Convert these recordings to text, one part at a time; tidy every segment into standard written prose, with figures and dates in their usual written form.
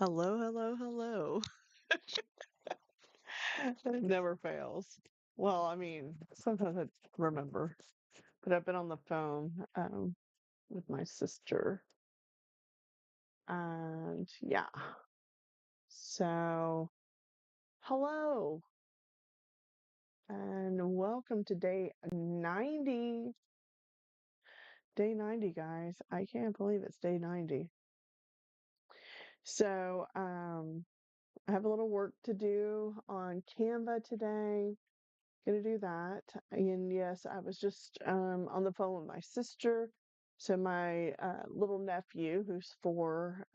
Hello, hello, hello. It never fails. Well, I mean, sometimes I remember, but I've been on the phone with my sister, and yeah. So, hello, and welcome to day 90. Day 90, guys. I can't believe it's day 90. So, I have a little work to do on Canva today. Gonna do that. And yes, I was just on the phone with my sister. So my little nephew, who's 4,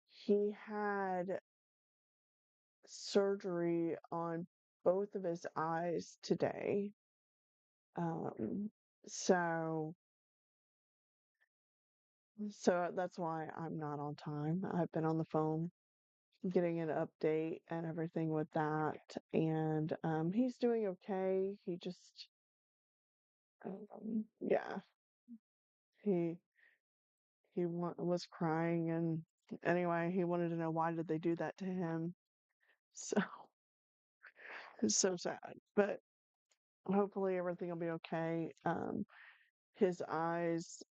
he had surgery on both of his eyes today. Um, so so that's why I'm not on time. I've been on the phone getting an update and everything with that, and he's doing okay. He just yeah, he was crying, and anyway, he wanted to know why did they do that to him. So it's so sad, but hopefully everything will be okay. His eyes,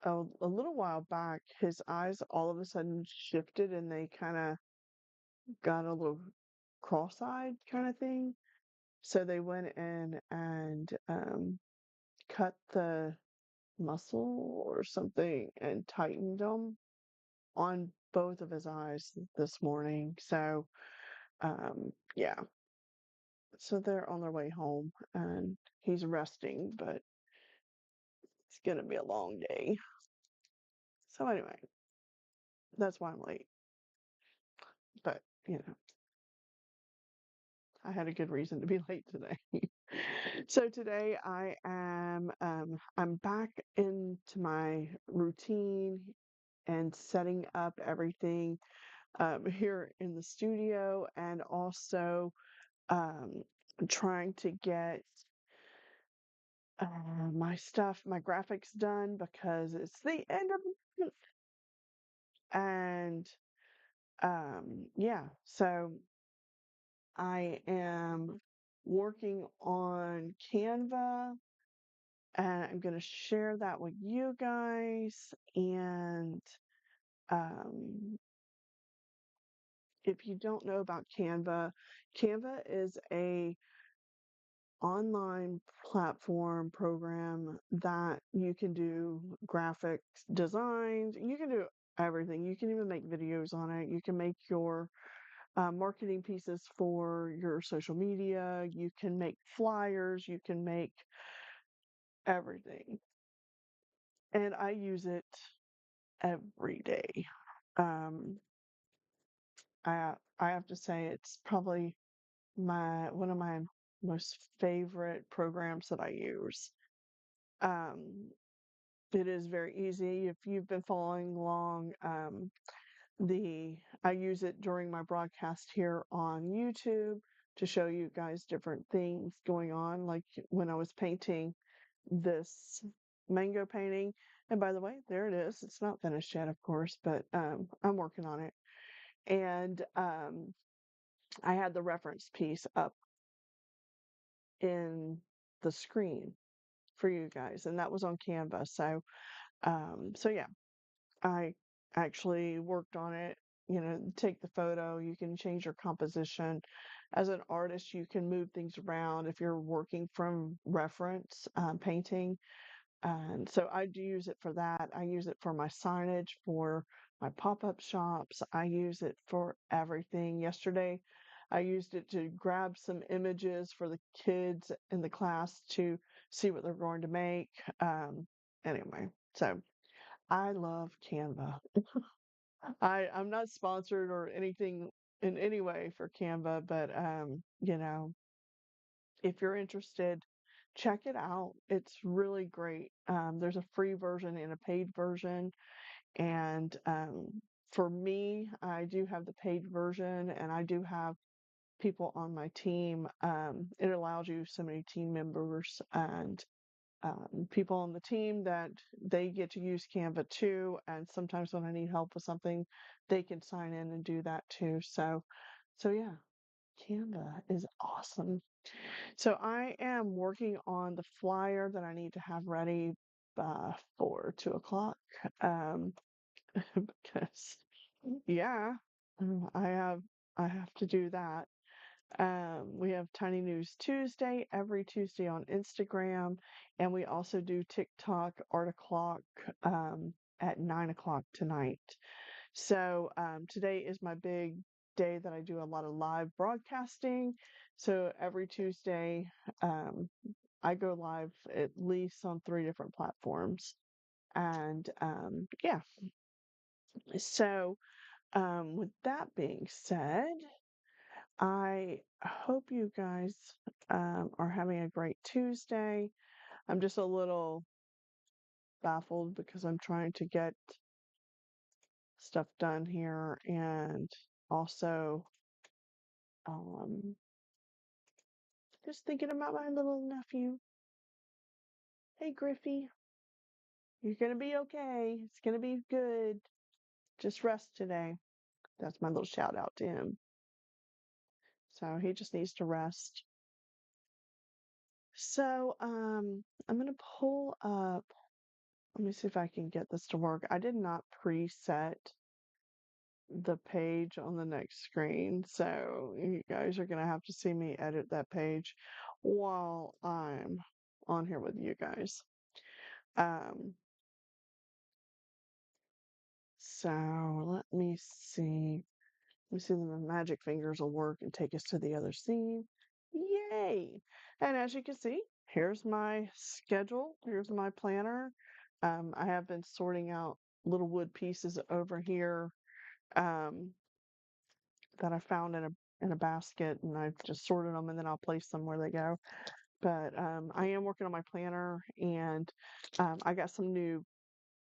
a little while back, his eyes all of a sudden shifted and they kind of got a little cross-eyed kind of thing. So they went in and cut the muscle or something and tightened them on both of his eyes this morning. So yeah, so they're on their way home and he's resting, but it's gonna be a long day. So anyway, that's why I'm late. But I had a good reason to be late today. So today I'm back into my routine and setting up everything here in the studio, and also um, trying to get my stuff, my graphics done because it's the end of the month. And yeah, so I am working on Canva and I'm going to share that with you guys. And um, if you don't know about Canva, Canva is a online platform program that you can do graphics designs. You can do everything. You can even make videos on it. You can make your marketing pieces for your social media. You can make flyers. You can make everything. And I use it every day. Um, I have to say it's probably my one of my most favorite programs that I use. Um, It is very easy. If you've been following along, the I use it during my broadcast here on YouTube to show you guys different things going on, like when I was painting this mango painting. And by the way, there it is. It's not finished yet, of course, but I'm working on it. And I had the reference piece up in the screen for you guys, and that was on Canva. So yeah, I actually worked on it. Take the photo, you can change your composition. As an artist, you can move things around if you're working from reference painting. And so I do use it for that. I use it for my signage, for my pop-up shops. I use it for everything. Yesterday, I used it to grab some images for the kids in the class to see what they're going to make. Anyway, so I love Canva. I'm not sponsored or anything in any way for Canva, but if you're interested, check it out. It's really great. There's a free version and a paid version, and for me, I do have the paid version, and I do have people on my team. It allows you so many team members, and people on the team that they get to use Canva too. And sometimes when I need help with something, they can sign in and do that too. So yeah, Canva is awesome. So I am working on the flyer that I need to have ready for 2 o'clock. Um, because yeah, I have to do that. We have Tiny News Tuesday every Tuesday on Instagram, and we also do TikTok Art O'Clock at 9 o'clock tonight. So today is my big day that I do a lot of live broadcasting. So every Tuesday, um, I go live at least on 3 different platforms. And yeah, so with that being said, I hope you guys are having a great Tuesday. I'm just a little baffled because I'm trying to get stuff done here and also um, just thinking about my little nephew. Hey, Griffey, you're going to be okay. It's going to be good. Just rest today. That's my little shout out to him. So he just needs to rest. So I'm going to pull up. Let me see if I can get this to work. I did not preset the page on the next screen, so you guys are going to have to see me edit that page while I'm on here with you guys. Um, so let me see. Let me see if the magic fingers will work and take us to the other scene. Yay! And as you can see, here's my schedule. Here's my planner. I have been sorting out little wood pieces over here. Um, that I found in a basket, and I've just sorted them, and then I'll place them where they go. But I am working on my planner, and I got some new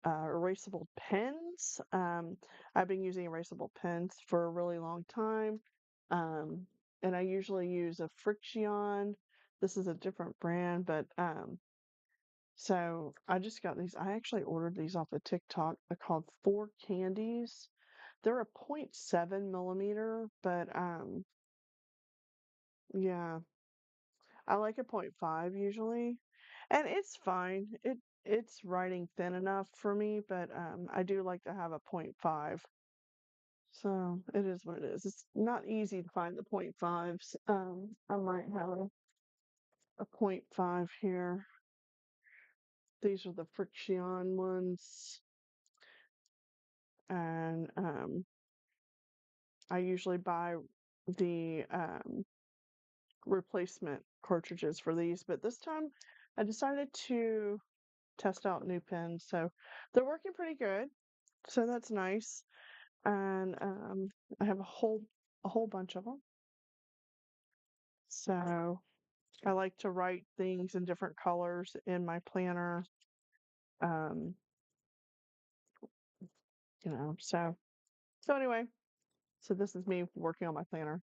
erasable pens. I've been using erasable pens for a really long time, um, and I usually use a Friction. This is a different brand, but so I just got these. I actually ordered these off of TikTok. They're called Four Candies. They're a .7 millimeter, but yeah, I like a .5 usually, and it's fine. It's writing thin enough for me, but I do like to have a .5. So it is what it is. It's not easy to find the .5s. I might have a .5 here. These are the Friction ones, and I usually buy the replacement cartridges for these, but this time I decided to test out new pens. So they're working pretty good. So that's nice. And I have a whole bunch of them. So I like to write things in different colors in my planner. Um, so anyway, so this is me working on my planner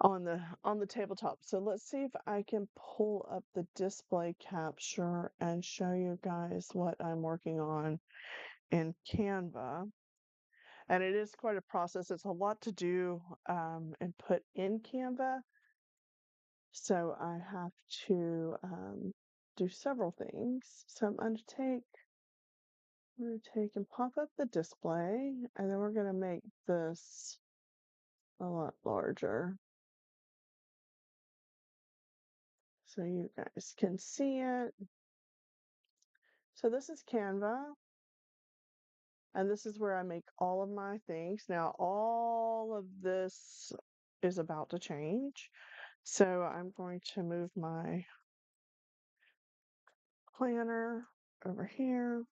on the tabletop. So let's see if I can pull up the display capture and show you guys what I'm working on in Canva. And it is quite a process. It's a lot to do and put in Canva. So I have to do several things. So I'm going to take and pop up the display, and then we're going to make this a lot larger so you guys can see it. So this is Canva, and this is where I make all of my things. Now, all of this is about to change. So I'm going to move my planner over here,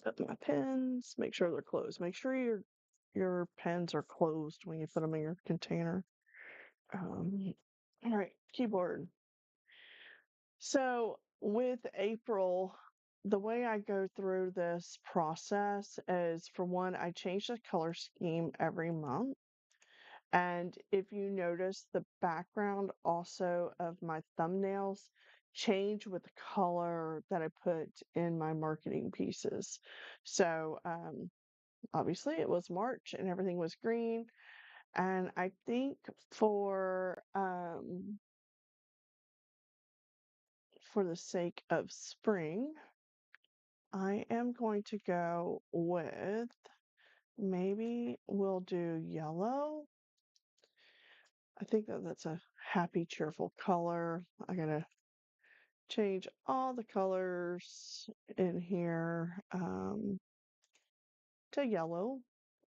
put my pens, make sure they're closed. Make sure your pens are closed when you put them in your container. All right, keyboard. So with April, the way I go through this process is, for one, I change the color scheme every month. And if you notice, the background also of my thumbnails change with the color that I put in my marketing pieces. So, obviously it was March and everything was green. And I think for the sake of spring, I am going to go with maybe we'll do yellow. I think that that's a happy, cheerful color. I gotta change all the colors in here to yellow.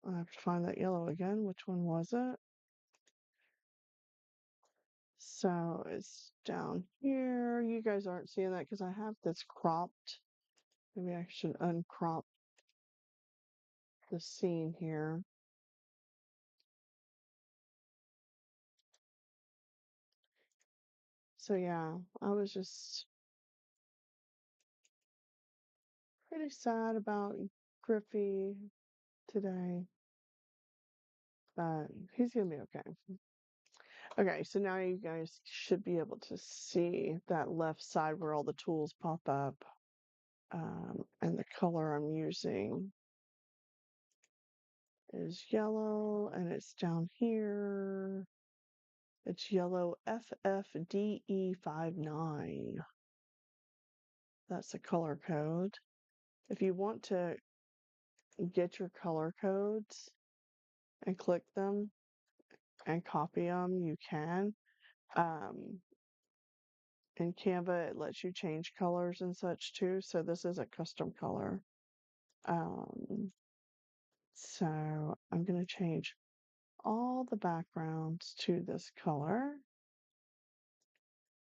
I have to find that yellow again. Which one was it? So it's down here. You guys aren't seeing that because I have this cropped. Maybe I should uncrop the scene here. So yeah, I was just pretty sad about Griffey today, but he's gonna be okay. Okay, so now you guys should be able to see that left side where all the tools pop up, and the color I'm using is yellow, and it's down here. It's yellow FFDE59. That's the color code. If you want to get your color codes and click them and copy them, you can. Um, in Canva, it lets you change colors and such too. So this is a custom color. Um, so I'm going to change all the backgrounds to this color,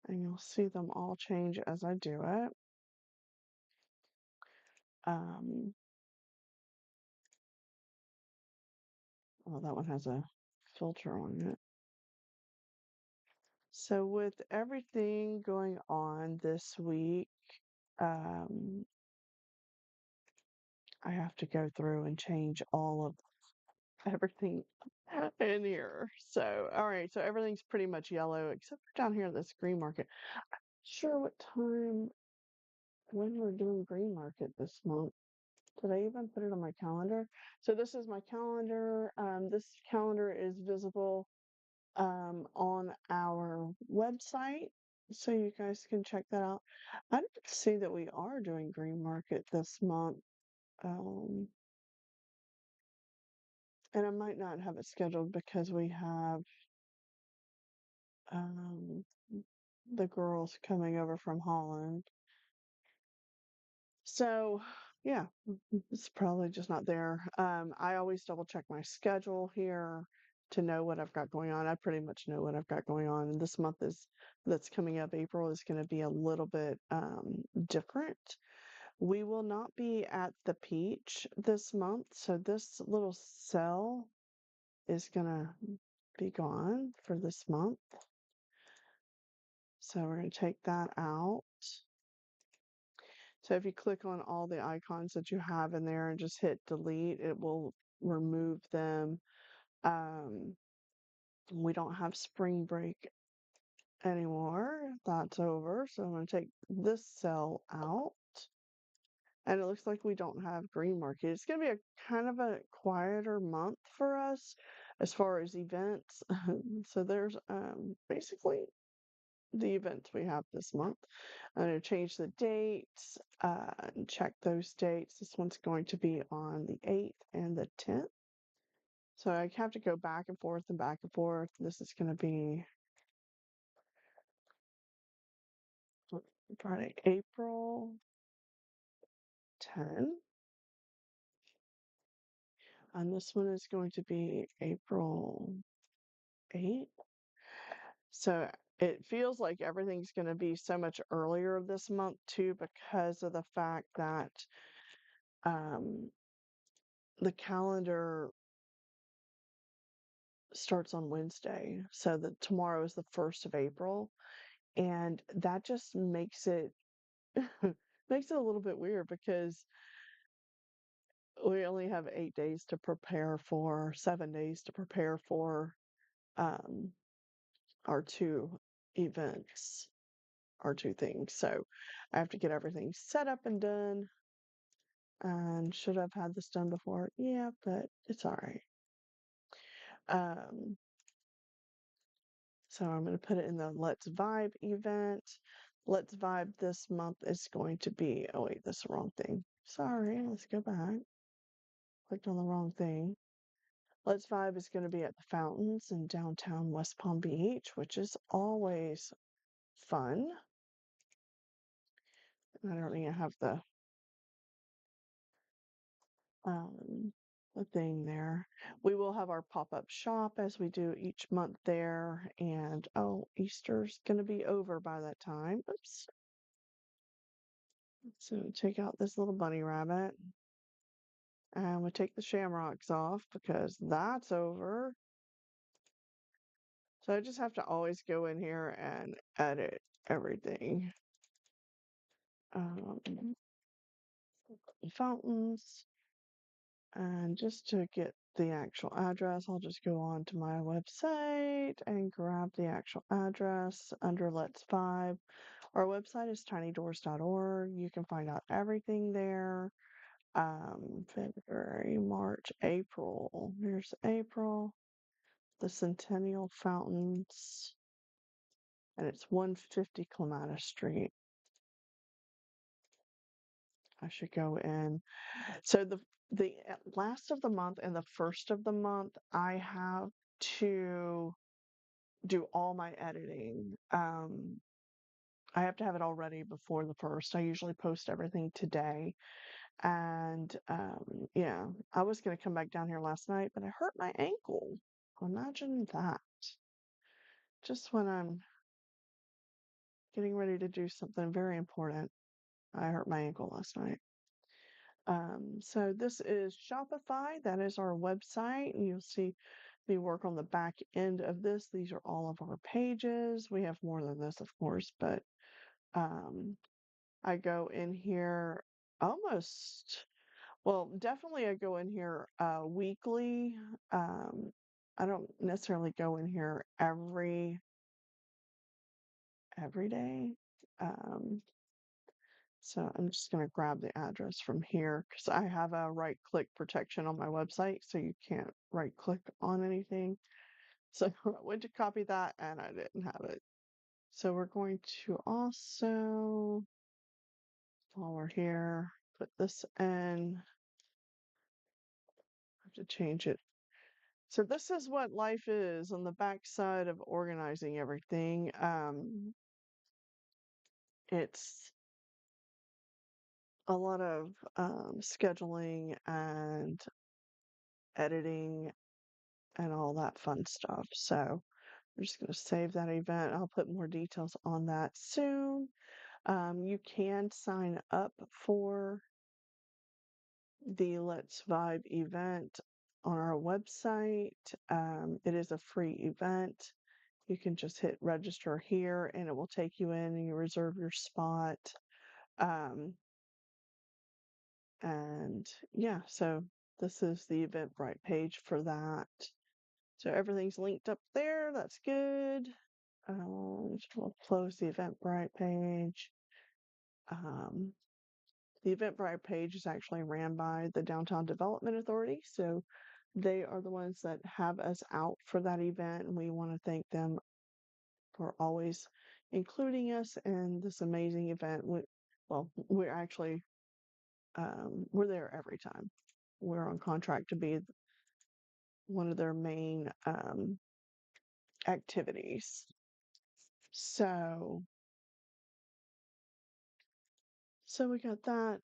and you'll see them all change as I do it. Um, well, that one has a filter on it. So with everything going on this week, um, I have to go through and change all of everything in here. So, all right, so everything's pretty much yellow except for down here at this green market. Sure, what time when we're doing green market this month. Did I even put it on my calendar? So this is my calendar. This calendar is visible on our website, so you guys can check that out. I didn't see that we are doing green market this month. Um, and I might not have it scheduled because we have um, the girls coming over from Holland. So, yeah, it's probably just not there. I always double check my schedule here to know what I've got going on. I pretty much know what I've got going on. And this month is that's coming up, April is going to be a little bit different. We will not be at the Peach this month, so this little cell is going to be gone for this month. So we're going to take that out. So if you click on all the icons that you have in there and just hit delete, it will remove them. Um, we don't have spring break anymore. That's over. So I'm going to take this cell out. And it looks like we don't have green market. It's going to be a kind of a quieter month for us as far as events. So there's basically the events we have this month. I'm going to change the dates and check those dates. This one's going to be on the 8th and the 10th. So I have to go back and forth and back and forth. This is going to be Friday, April 10. And this one is going to be April 8. So it feels like everything's going to be so much earlier this month too, because of the fact that um, the calendar starts on Wednesday. So that tomorrow is the 1st of April. And that just makes it makes it a little bit weird because we only have 8 days to prepare for, 7 days to prepare for um, our two events. are two things. So I have to get everything set up and done. And should have had this done before. Yeah, but it's all right. Um, so I'm going to put it in the Let's Vibe event. Let's Vibe this month is going to be, oh wait, that's the wrong thing. Sorry, let's go back. Clicked on the wrong thing. Let's Vibe is going to be at the fountains in downtown West Palm Beach, which is always fun. I don't even have um, the thing there. We will have our pop-up shop as we do each month there. And oh, Easter's going to be over by that time. Oops. So take out this little bunny rabbit. And we take the shamrocks off because that's over. So I just have to always go in here and edit everything. Um, Fountains. And just to get the actual address, I'll just go on to my website and grab the actual address under Let's Vibe. Our website is tinydoors.org. You can find out everything there. February, March, April. Here's April. The Centennial Fountains. And it's 150 Clematis Street. I should go in. So the last of the month and the first of the month, I have to do all my editing. I have to have it all ready before the first. I usually post everything today. And yeah, I was going to come back down here last night, but I hurt my ankle. Imagine that. Just when I'm getting ready to do something very important, I hurt my ankle last night. So this is Shopify. That is our website. And you'll see me work on the back end of this. These are all of our pages. We have more than this, of course, but um, I go in here almost, well, definitely I go in here weekly. Um, I don't necessarily go in here every day. Um, So I'm just going to grab the address from here because I have a right click protection on my website, so you can't right click on anything. So I went to copy that and I didn't have it. So we're going to also, while we're here, put this in. I have to change it. So this is what life is on the back side of organizing everything. It's a lot of scheduling and editing and all that fun stuff. So I'm just going to save that event. I'll put more details on that soon. You can sign up for the Let's Vibe event on our website. It is a free event. You can just hit register here and it will take you in and you reserve your spot. Um, and yeah, so this is the Eventbrite page for that. So everything's linked up there. That's good. We'll close the Eventbrite page. Um, the Eventbrite page is actually ran by the Downtown Development Authority, so they are the ones that have us out for that event, and we want to thank them for always including us in this amazing event. We're actually we're there every time. We're on contract to be one of their main activities. So we got that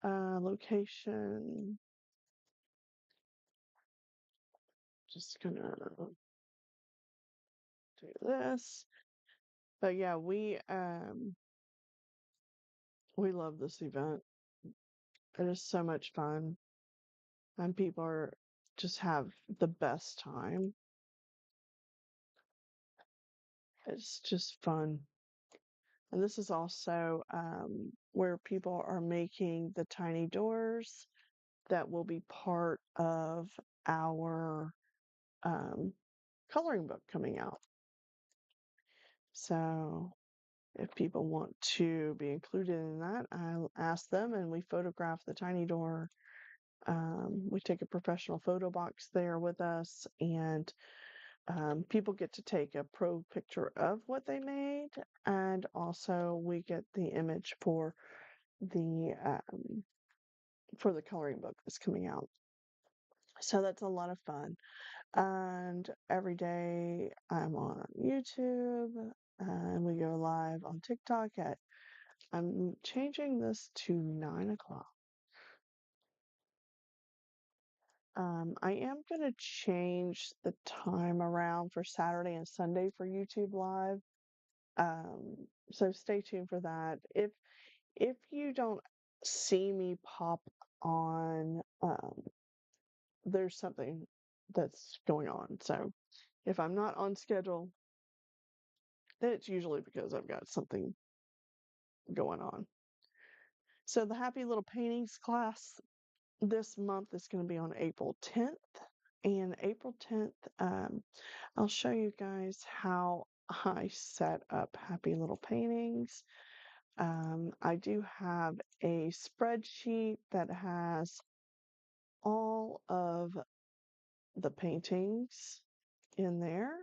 location. Just gonna do this. But yeah, we love this event. It is so much fun, and people are just have the best time. It's just fun. And this is also where people are making the tiny doors that will be part of our um, coloring book coming out. So If people want to be included in that, I'll ask them and we photograph the tiny door. We take a professional photo box there with us, and people get to take a pro picture of what they made, and also we get the image the for the coloring book that's coming out. So that's a lot of fun. And every day I'm on YouTube, and we go live on TikTok at, I'm changing this to 9 o'clock. I am going to change the time around for Saturday and Sunday for YouTube Live. Um, so stay tuned for that. If you don't see me pop on, there's something that's going on. So if I'm not on schedule, then it's usually because I've got something going on. So the Happy Little Paintings class this month is going to be on April 10th. And April 10th, I'll show you guys how I set up Happy Little Paintings. I do have a spreadsheet that has all of the paintings in there.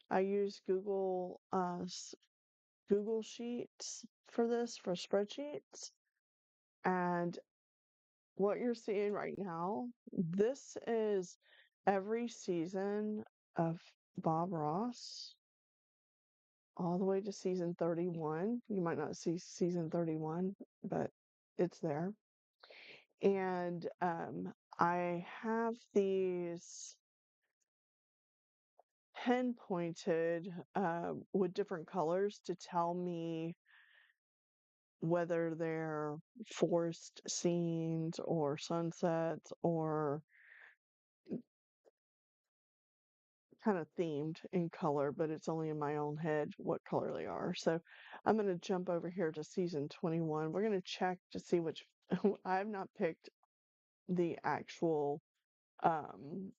I use Google Sheets for this, for spreadsheets. And what you're seeing right now, this is every season of Bob Ross all the way to season 31. You might not see season 31, but it's there. And I have these pinpointed with different colors to tell me whether they're forest scenes or sunsets or kind of themed in color, but it's only in my own head what color they are. So I'm going to jump over here to season 21. We're going to check to see which I have not picked the um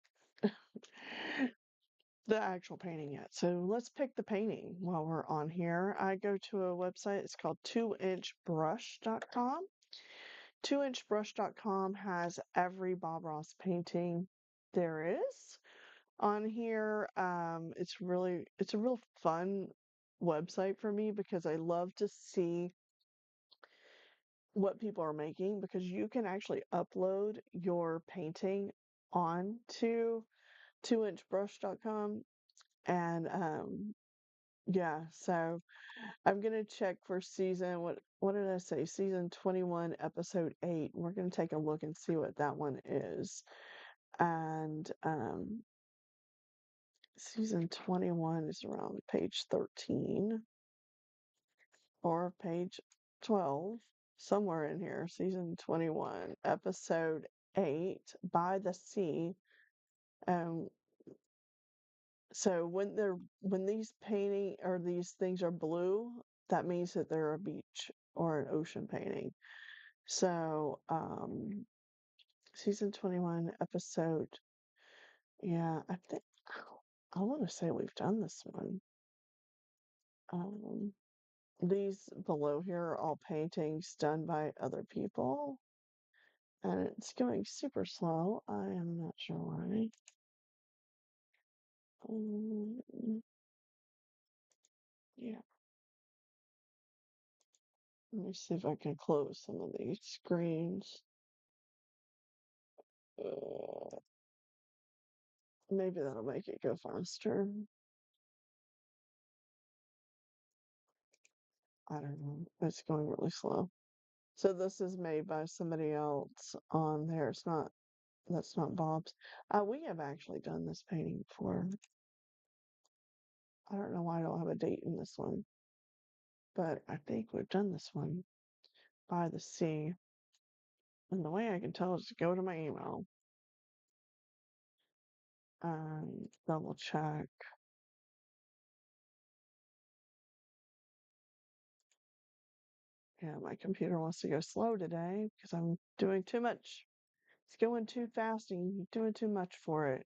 actual painting yet. So let's pick the painting while we're on here. I go to a website, it's called 2inchbrush.com. 2inchbrush.com has every Bob Ross painting there is on here. It's a real fun website for me because I love to see what people are making, because you can actually upload your painting onto 2inchbrush.com. And yeah, so I'm gonna check for season, what did I say? Season 21, episode 8. We're gonna take a look and see what that one is. And season 21 is around page 13 or page 12, somewhere in here. Season 21, episode 8, By the Sea. Um, so when these painting or these things are blue, that means that they're a beach or an ocean painting. So, season 21, episode, yeah, I want to say we've done this one. Um, these below here are all paintings done by other people, and it's going super slow. I am not sure why. Yeah, let me see if I can close some of these screens. Uh, maybe that'll make it go faster. I don't know. It's going really slow. So this is made by somebody else on there. That's not Bob's. We have actually done this painting before. I don't know why I don't have a date in this one, but I think we've done this one, By the Sea. And the way I can tell is to go to my email and double check. Yeah, my computer wants to go slow today because I'm doing too much. It's going too fast and doing too much for it.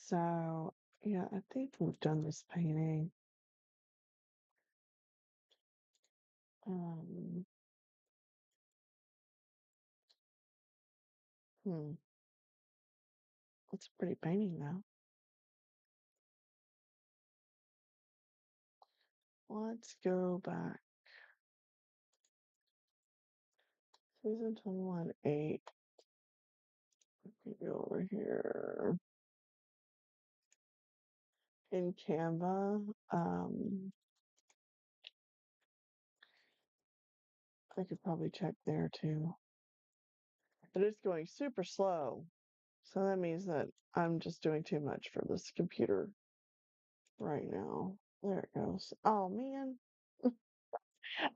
So, yeah, I think we've done this painting. Um, hmm, it's a pretty painting though. Let's go back. Season 21, 8. Let me go over here in Canva. I could probably check there too. But it's going super slow. So that means that I'm just doing too much for this computer right now. There it goes. Oh man,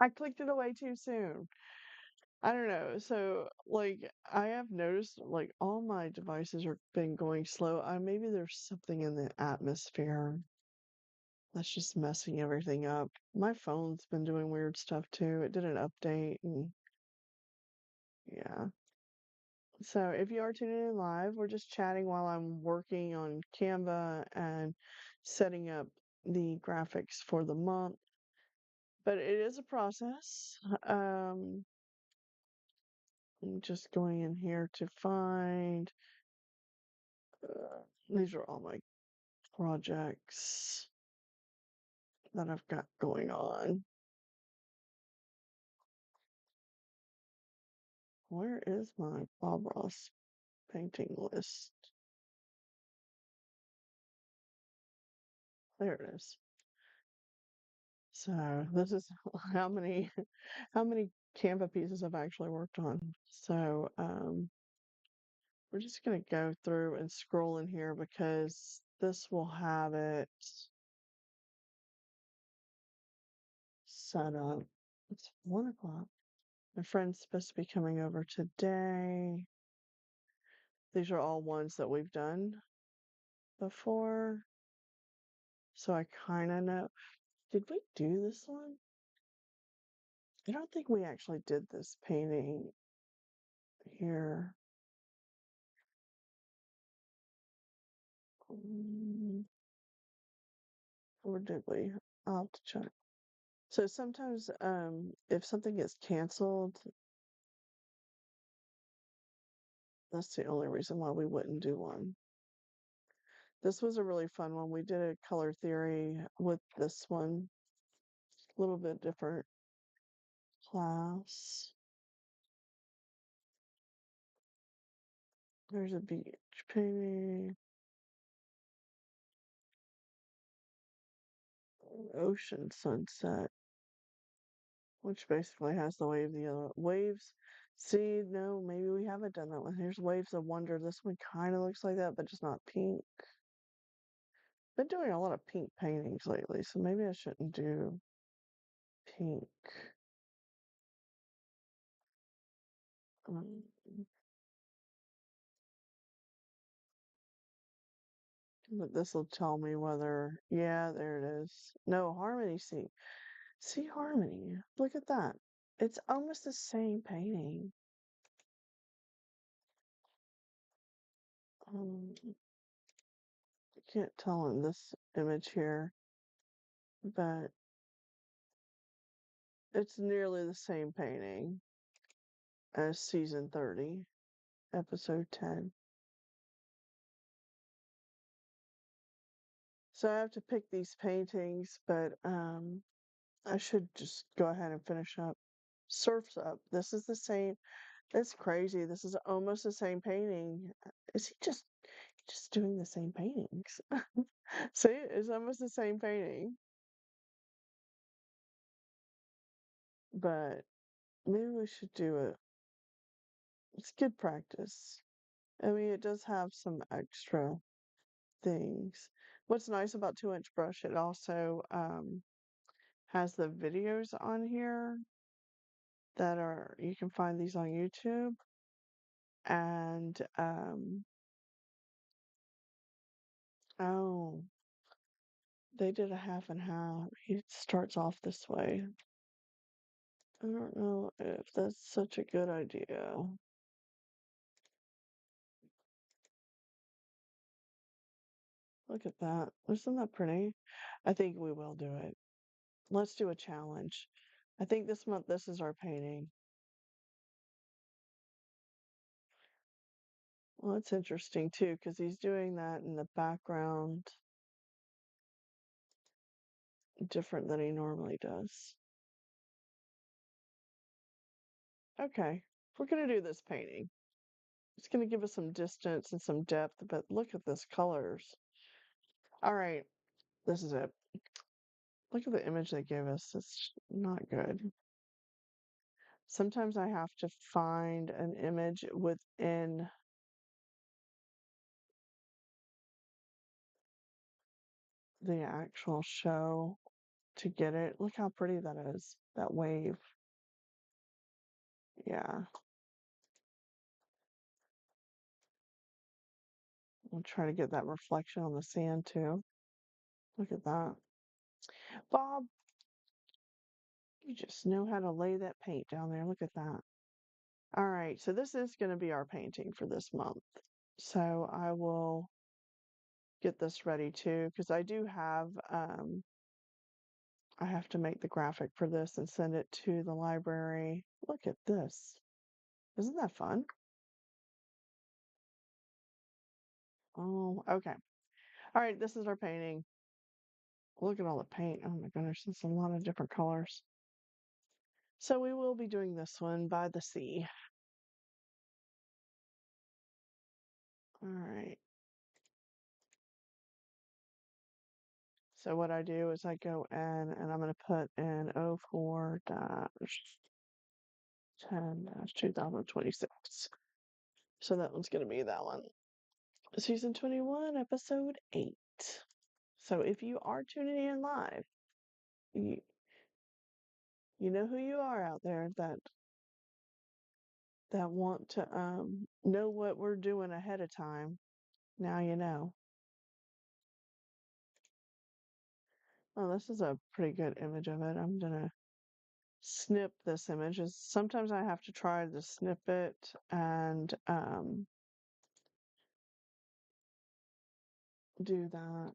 I clicked it away too soon. I don't know. So like I have noticed like all my devices are been going slow. Maybe there's something in the atmosphere that's just messing everything up. My phone's been doing weird stuff too. It did an update and yeah. So if you are tuning in live, we're just chatting while I'm working on Canva and setting up the graphics for the month. But it is a process. I'm just going in here to find, these are all my projects that I've got going on. Where is my Bob Ross painting list? There it is. So this is how many how many Canva pieces I've actually worked on. So we're just gonna go through and scroll in here because this will have it set up. It's 1 o'clock. My friend's supposed to be coming over today. These are all ones that we've done before. So I kind of know. Did we do this one? I don't think we actually did this painting here. Mm, or did we? I'll have to check. So sometimes if something gets canceled, that's the only reason why we wouldn't do one. This was a really fun one. We did a color theory with this one. A little bit different class. There's a beach painting, ocean sunset, which basically has the wave, the other waves. See, no, maybe we haven't done that one. Here's Waves of Wonder. This one kind of looks like that, but just not pink. Been doing a lot of pink paintings lately, so maybe I shouldn't do pink. Um, but this will tell me whether, yeah, there it is. No, Harmony, see Harmony. Look at that. It's almost the same painting. I can't tell in this image here, but it's nearly the same painting as season 30, episode 10. So I have to pick these paintings, but I should just go ahead and finish up. Surf's Up. This is the same. It's crazy. This is almost the same painting. Is he just doing the same paintings? See, it's almost the same painting, but maybe we should do it. It's good practice. I mean, it does have some extra things. What's nice about 2-inch brush, it also has the videos on here that are, you can find these on YouTube. And, oh, they did a half and half. It starts off this way. I don't know if that's such a good idea. Look at that. Isn't that pretty? I think we will do it. Let's do a challenge. I think this month this is our painting. Well, it's interesting too, because he's doing that in the background different than he normally does. Okay, we're gonna do this painting. It's gonna give us some distance and some depth, but look at this colors. All right, this is it. Look at the image they gave us. It's not good. Sometimes I have to find an image within the actual show to get it. Look how pretty that is, that wave. Yeah, I'll try to get that reflection on the sand too. Look at that. Bob, you just know how to lay that paint down there. Look at that. All right, so this is going to be our painting for this month. So I will get this ready too, because I have to make the graphic for this and send it to the library. Look at this. Isn't that fun? Oh, okay. All right, this is our painting. Look at all the paint. Oh my goodness, it's a lot of different colors. So we will be doing this one by the sea. All right. So what I do is I go in and I'm going to put in 04-10-2026. So that one's going to be that one. Season 21, episode 8. So if you are tuning in live, you, you know who you are out there that want to know what we're doing ahead of time. Now you know. Oh, this is a pretty good image of it. I'm gonna snip this image. Sometimes I have to try to snip it and do that.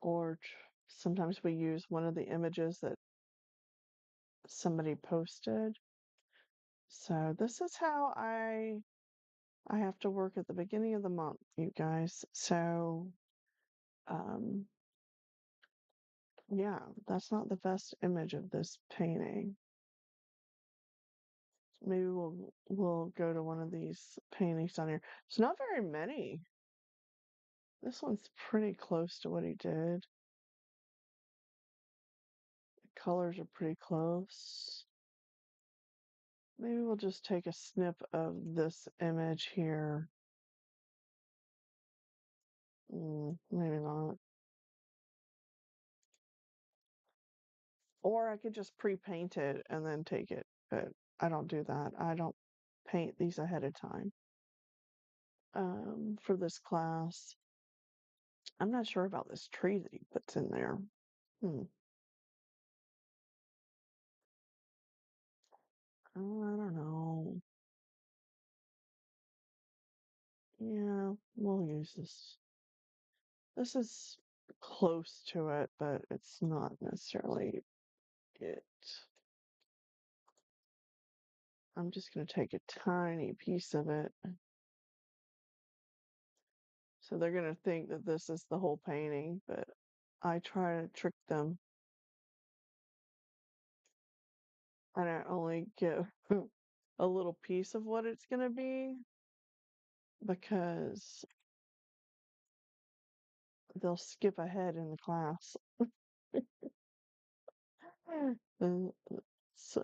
Or sometimes we use one of the images that somebody posted. So this is how I have to work at the beginning of the month, you guys. So um yeah, that's not the best image of this painting. Maybe we'll go to one of these paintings on here. It's not very many. This one's pretty close to what he did. The colors are pretty close. Maybe we'll just take a snip of this image here. Maybe not. Or I could just pre-paint it and then take it, but I don't do that. I don't paint these ahead of time. For this class, I'm not sure about this tree that he puts in there. Hmm. Oh, I don't know. Yeah, we'll use this. This is close to it, but it's not necessarily it. I'm just going to take a tiny piece of it. So they're going to think that this is the whole painting, but I try to trick them. And I only give a little piece of what it's going to be because they'll skip ahead in the class. And,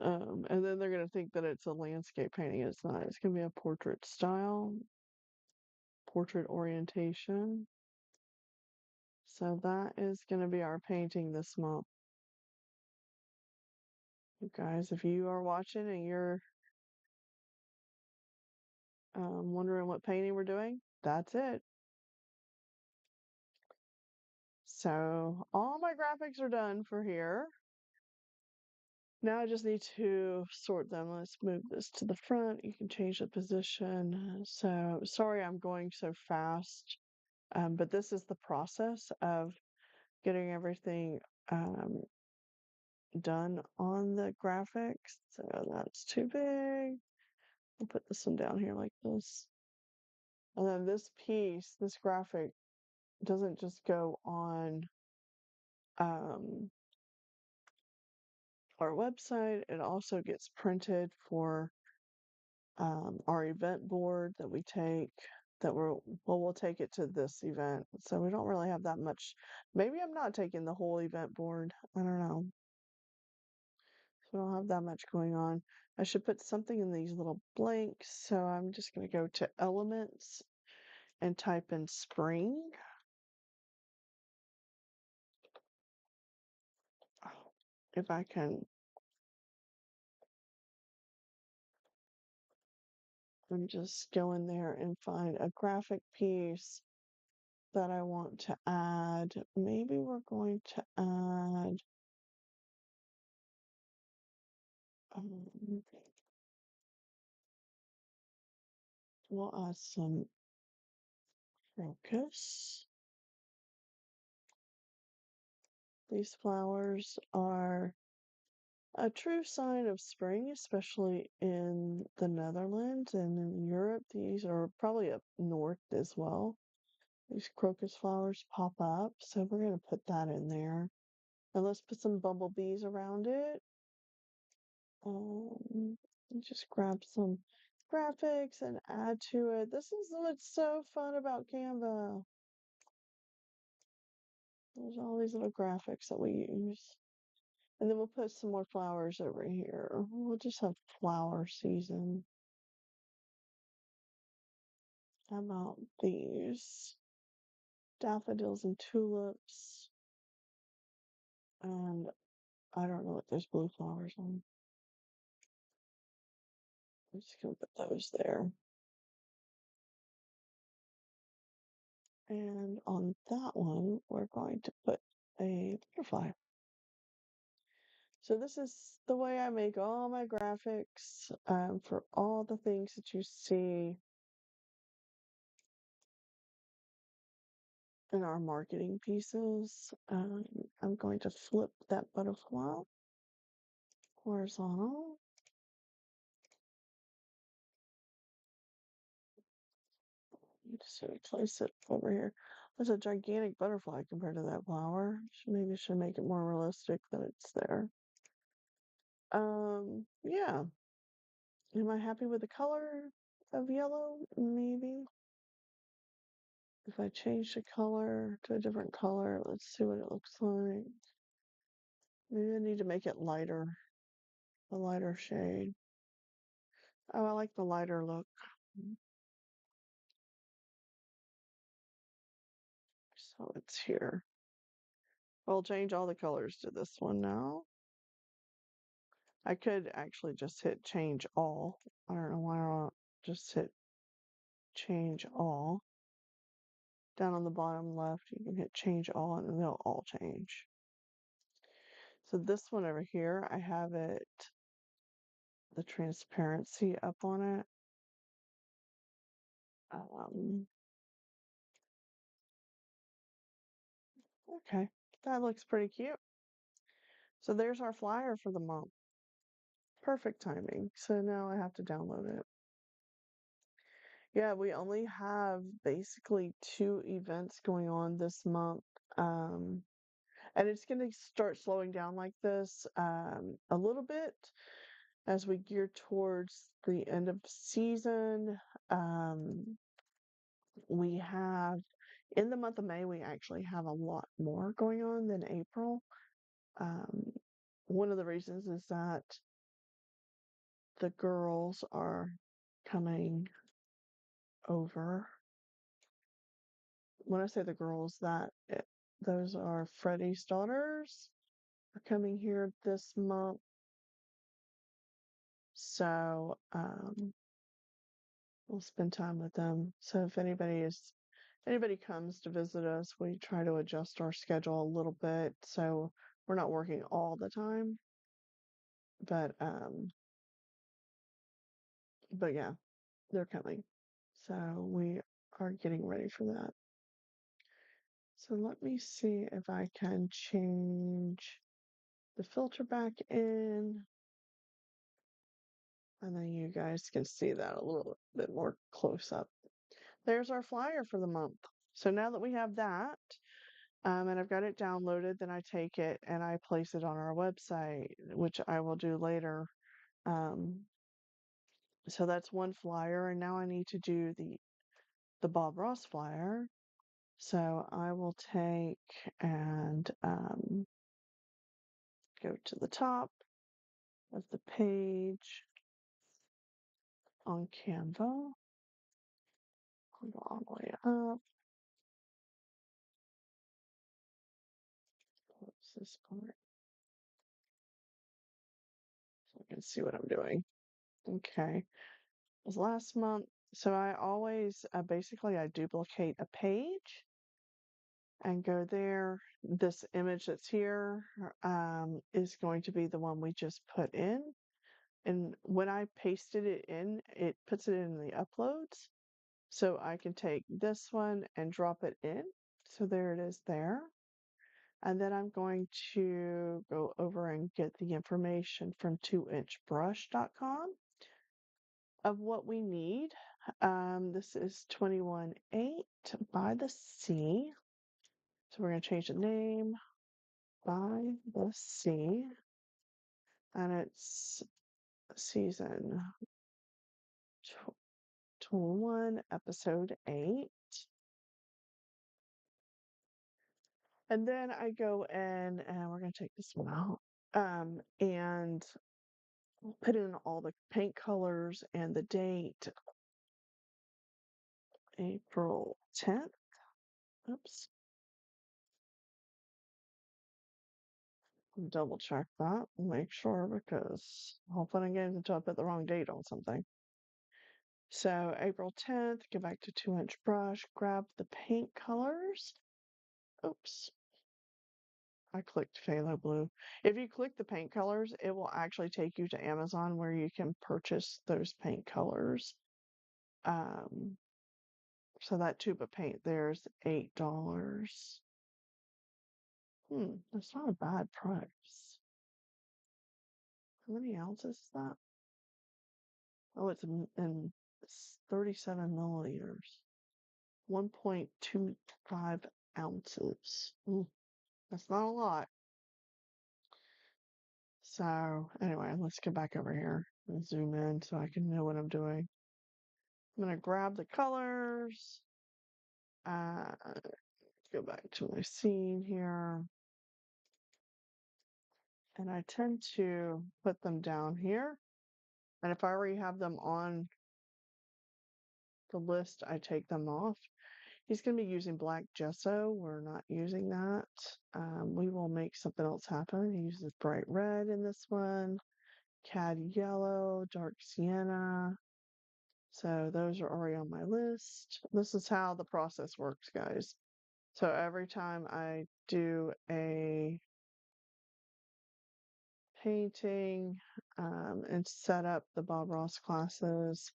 and then they're going to think that it's a landscape painting. It's not. It's going to be a portrait style, portrait orientation. So that is going to be our painting this month. You guys, if you are watching and you're wondering what painting we're doing, that's it. So all my graphics are done for here. Now I just need to sort them. Let's move this to the front. You can change the position. So sorry I'm going so fast, but this is the process of getting everything done on the graphics, so that's too big. I'll put this one down here like this. And then this piece, this graphic, doesn't just go on um, our website, it also gets printed for our event board that we take, we'll take it to this event. So we don't really have that much. Maybe I'm not taking the whole event board. I don't know. So I don't have that much going on. I should put something in these little blanks. So I'm just going to go to elements and type in spring. If I can, and just go in there and find a graphic piece that I want to add. Maybe we're going to add, um, we'll add some crocus. These flowers are a true sign of spring, especially in the Netherlands and in Europe. These are probably up north as well. These crocus flowers pop up, so we're going to put that in there. And let's put some bumblebees around it. And just grab some graphics and add to it. This is what's so fun about Canva. There's all these little graphics that we use. And then we'll put some more flowers over here. We'll just have flower season. How about these? Daffodils and tulips. And I don't know what there's blue flowers on. I'm just gonna put those there. And on that one, we're going to put a butterfly. So this is the way I make all my graphics for all the things that you see in our marketing pieces. I'm going to flip that butterfly horizontal. Just place it over here. There's a gigantic butterfly compared to that flower. Maybe should make it more realistic that it's there. Yeah. Am I happy with the color of yellow? Maybe. If I change the color to a different color, let's see what it looks like. Maybe I need to make it lighter, a lighter shade. Oh, I like the lighter look. So it's here. I'll change all the colors to this one now. I could actually just hit change all. I don't know why I don't just hit change all. Down on the bottom left, you can hit change all and they'll all change. So this one over here, I have it, the transparency up on it. Okay, that looks pretty cute. So there's our flyer for the month. Perfect timing. So now I have to download it. Yeah, we only have basically 2 events going on this month. And it's going to start slowing down like this a little bit as we gear towards the end of season. We have, in the month of May, we actually have a lot more going on than April. Um, one of the reasons is that the girls are coming over. When I say the girls, those are Freddie's daughters are coming here this month. So we'll spend time with them. So if anybody comes to visit us, we try to adjust our schedule a little bit so we're not working all the time. But yeah, they're coming. So we are getting ready for that. So let me see if I can change the filter back in, and then you guys can see that a little bit more close up. There's our flyer for the month. So now that we have that, and I've got it downloaded, then I take it and I place it on our website, which I will do later. Um, so that's one flyer, and now I need to do the Bob Ross flyer. So I will take and go to the top of the page on Canva. I'll go all the way up. Close this part so I can see what I'm doing. Okay. It was last month. So I always basically I duplicate a page and go there. This image that's here is going to be the one we just put in. And when I pasted it in, it puts it in the uploads. So I can take this one and drop it in. So there it is there. And then I'm going to go over and get the information from 2inchbrush.com of what we need. This is 21.8 by the sea. So we're going to change the name by the sea. And it's season 21, episode 8. And then I go in and we're going to take this one out and put in all the paint colors and the date, April 10th. Oops. Double check that and make sure because all fun and games until I put the wrong date on something. So April 10th, go back to 2-inch brush, grab the paint colors. Oops. I clicked phthalo blue. If you click the paint colors, it will actually take you to Amazon where you can purchase those paint colors. Um, so that tube of paint there's $8. That's not a bad price. How many ounces is that? Oh, it's 37 milliliters. 1.25 ounces. That's not a lot. So anyway, let's get back over here and zoom in so I can know what I'm doing. I'm gonna grab the colors. Go back to my scene here. And I tend to put them down here. And if I already have them on the list, I take them off. He's going to be using black gesso. We're not using that. We will make something else happen. He uses bright red in this one, cad yellow, dark sienna. So those are already on my list. This is how the process works, guys. So every time I do a painting and set up the Bob Ross classes,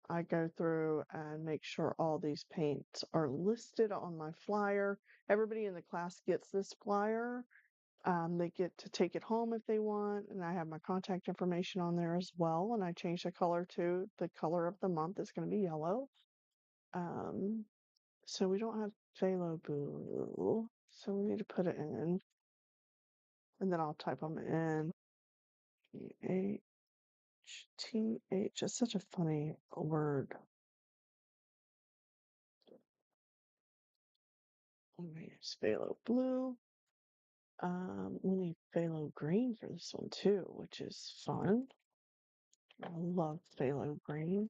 I go through and make sure all these paints are listed on my flyer. Everybody in the class gets this flyer. They get to take it home if they want, and I have my contact information on there as well. And I change the color to the color of the month is going to be yellow. Um, so we don't have phthalo blue, so we need to put it in, and then I'll type them in. HTH. It's such a funny word. It's phthalo blue. We need phthalo green for this one too, which is fun. I love phthalo green.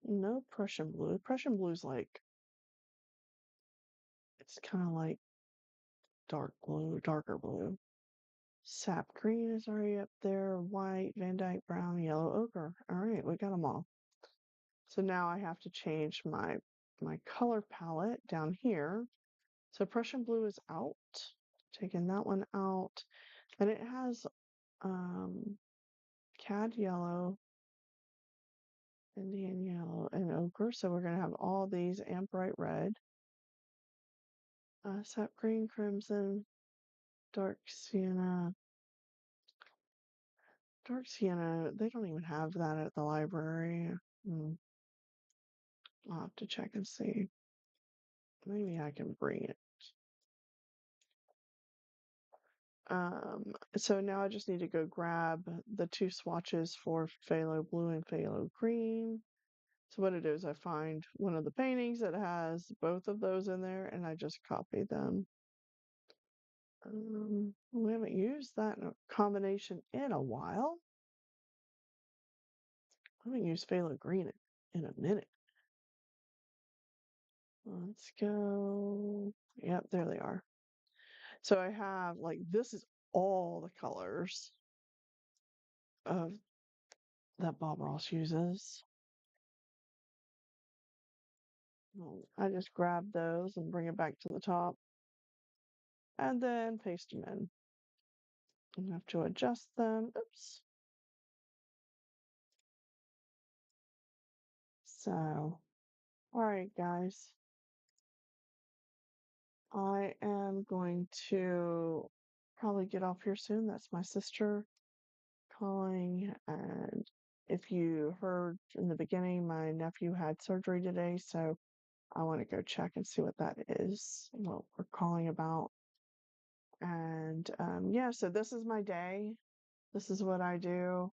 No Prussian blue. Prussian blue is like it's kind of like dark blue, darker blue. Sap green is already up there. White, Van Dyke brown, yellow ochre. All right, we got them all. So now I have to change my color palette down here. So Prussian blue is out. Taking that one out, and it has cad yellow, Indian yellow, and ochre. So we're going to have all these and bright red. Sap green, crimson, dark sienna. Dark sienna, they don't even have that at the library. Hmm, I'll have to check and see. Maybe I can bring it. So now I just need to go grab the two swatches for phthalo blue and phthalo green. So what I do is I find one of the paintings that has both of those in there and I just copy them. We haven't used that combination in a while. I haven't used phthalo green in a minute. Let's go. Yep, there they are. So I have like this is all the colors of that Bob Ross uses. I just grab those and bring it back to the top and then paste them in. I have to adjust them. Oops. So, all right, guys. I am going to probably get off here soon. That's my sister calling. And if you heard in the beginning, my nephew had surgery today. So I want to go check and see what that is, what we're calling about. And yeah, so this is my day. This is what I do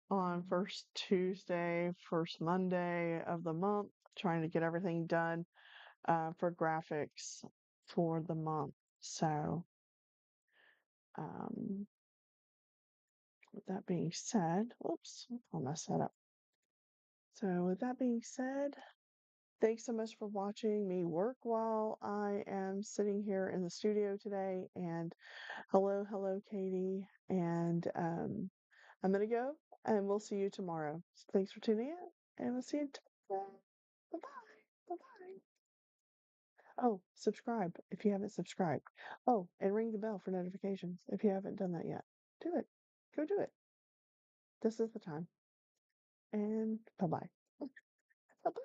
on first Tuesday, first Monday of the month, trying to get everything done for graphics for the month. So, um, with that being said, whoops, I'll mess that up. So, with that being said, thanks so much for watching me work while I am sitting here in the studio today. And hello, hello, Katie. And I'm going to go and we'll see you tomorrow. So thanks for tuning in and we'll see you tomorrow. Bye bye. Bye bye. Oh, subscribe if you haven't subscribed. Oh, and ring the bell for notifications if you haven't done that yet. Do it. Go do it. This is the time. And bye bye. Bye bye.